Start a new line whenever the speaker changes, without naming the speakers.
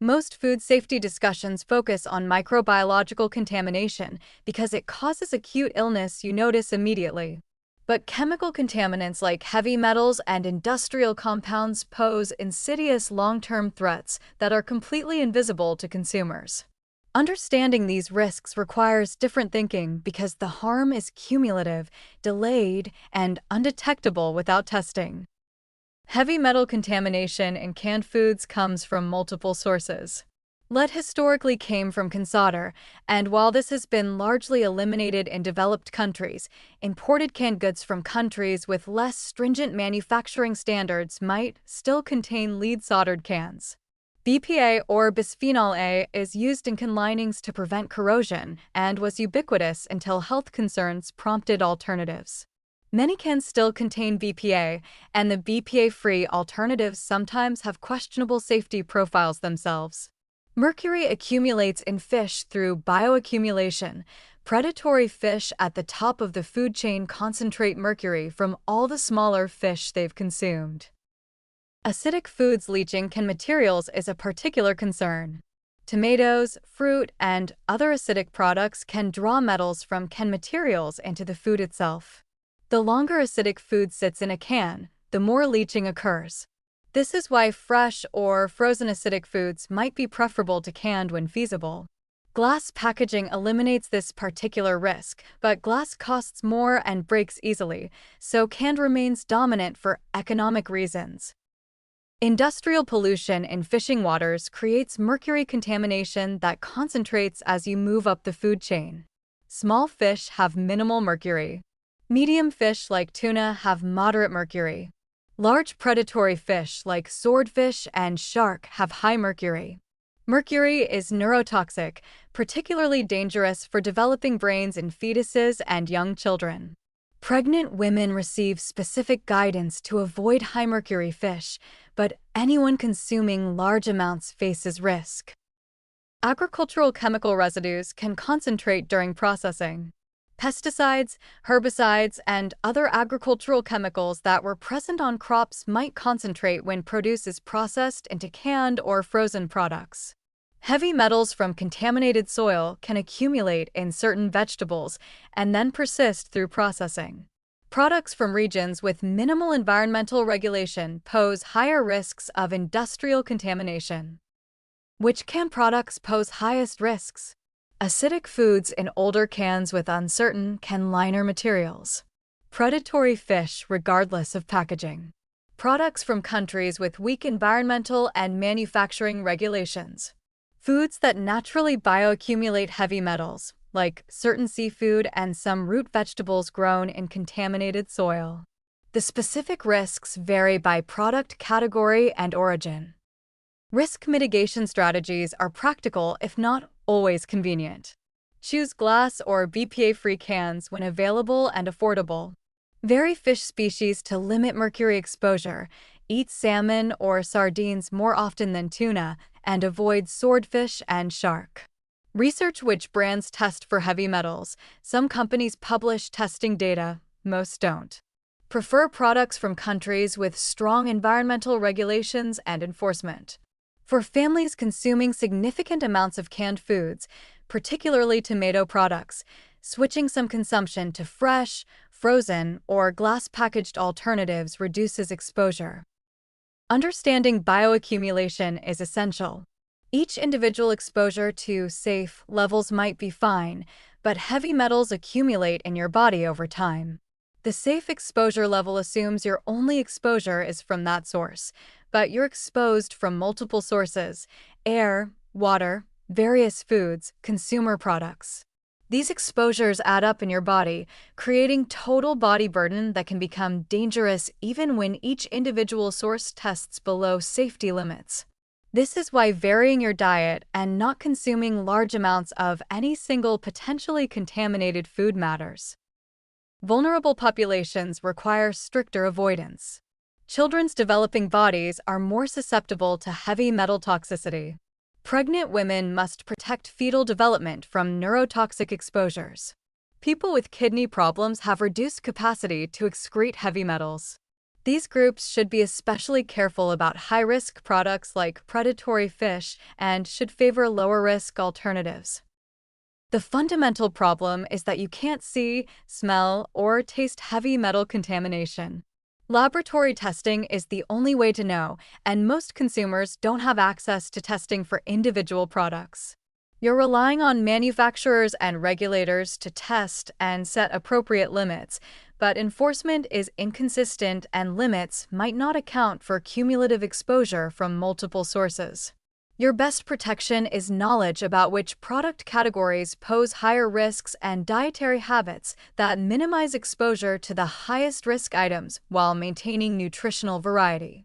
Most food safety discussions focus on microbiological contamination because it causes acute illness you notice immediately. But chemical contaminants like heavy metals and industrial compounds pose insidious long-term threats that are completely invisible to consumers. Understanding these risks requires different thinking because the harm is cumulative, delayed, and undetectable without testing. Heavy metal contamination in canned foods comes from multiple sources. Lead historically came from solder, and while this has been largely eliminated in developed countries, imported canned goods from countries with less stringent manufacturing standards might still contain lead-soldered cans. BPA or bisphenol A is used in can linings to prevent corrosion and was ubiquitous until health concerns prompted alternatives. Many cans still contain BPA, and the BPA-free alternatives sometimes have questionable safety profiles themselves. Mercury accumulates in fish through bioaccumulation. Predatory fish at the top of the food chain concentrate mercury from all the smaller fish they've consumed. Acidic foods leaching can materials is a particular concern. Tomatoes, fruit, and other acidic products can draw metals from can materials into the food itself. The longer acidic food sits in a can, the more leaching occurs. This is why fresh or frozen acidic foods might be preferable to canned when feasible. Glass packaging eliminates this particular risk, but glass costs more and breaks easily, so canned remains dominant for economic reasons. Industrial pollution in fishing waters creates mercury contamination that concentrates as you move up the food chain. Small fish have minimal mercury. Medium fish like tuna have moderate mercury. Large predatory fish like swordfish and shark have high mercury. Mercury is neurotoxic, particularly dangerous for developing brains in fetuses and young children. Pregnant women receive specific guidance to avoid high mercury fish, but anyone consuming large amounts faces risk. Agricultural chemical residues can concentrate during processing. Pesticides, herbicides, and other agricultural chemicals that were present on crops might concentrate when produce is processed into canned or frozen products. Heavy metals from contaminated soil can accumulate in certain vegetables and then persist through processing. Products from regions with minimal environmental regulation pose higher risks of industrial contamination. Which can products pose highest risks? Acidic foods in older cans with uncertain can liner materials. Predatory fish regardless of packaging. Products from countries with weak environmental and manufacturing regulations. Foods that naturally bioaccumulate heavy metals, like certain seafood and some root vegetables grown in contaminated soil. The specific risks vary by product category and origin. Risk mitigation strategies are practical if not always convenient. Choose glass or BPA-free cans when available and affordable. Vary fish species to limit mercury exposure. Eat salmon or sardines more often than tuna, and avoid swordfish and shark. Research which brands test for heavy metals. Some companies publish testing data, most don't. Prefer products from countries with strong environmental regulations and enforcement. For families consuming significant amounts of canned foods, particularly tomato products, switching some consumption to fresh, frozen, or glass-packaged alternatives reduces exposure. Understanding bioaccumulation is essential. Each individual exposure to safe levels might be fine, but heavy metals accumulate in your body over time. The safe exposure level assumes your only exposure is from that source, but you're exposed from multiple sources: air, water, various foods, consumer products. These exposures add up in your body, creating total body burden that can become dangerous even when each individual source tests below safety limits. This is why varying your diet and not consuming large amounts of any single potentially contaminated food matters. Vulnerable populations require stricter avoidance. Children's developing bodies are more susceptible to heavy metal toxicity. Pregnant women must protect fetal development from neurotoxic exposures. People with kidney problems have reduced capacity to excrete heavy metals. These groups should be especially careful about high-risk products like predatory fish and should favor lower-risk alternatives. The fundamental problem is that you can't see, smell, or taste heavy metal contamination. Laboratory testing is the only way to know, and most consumers don't have access to testing for individual products. You're relying on manufacturers and regulators to test and set appropriate limits, but enforcement is inconsistent and limits might not account for cumulative exposure from multiple sources. Your best protection is knowledge about which product categories pose higher risks and dietary habits that minimize exposure to the highest risk items while maintaining nutritional variety.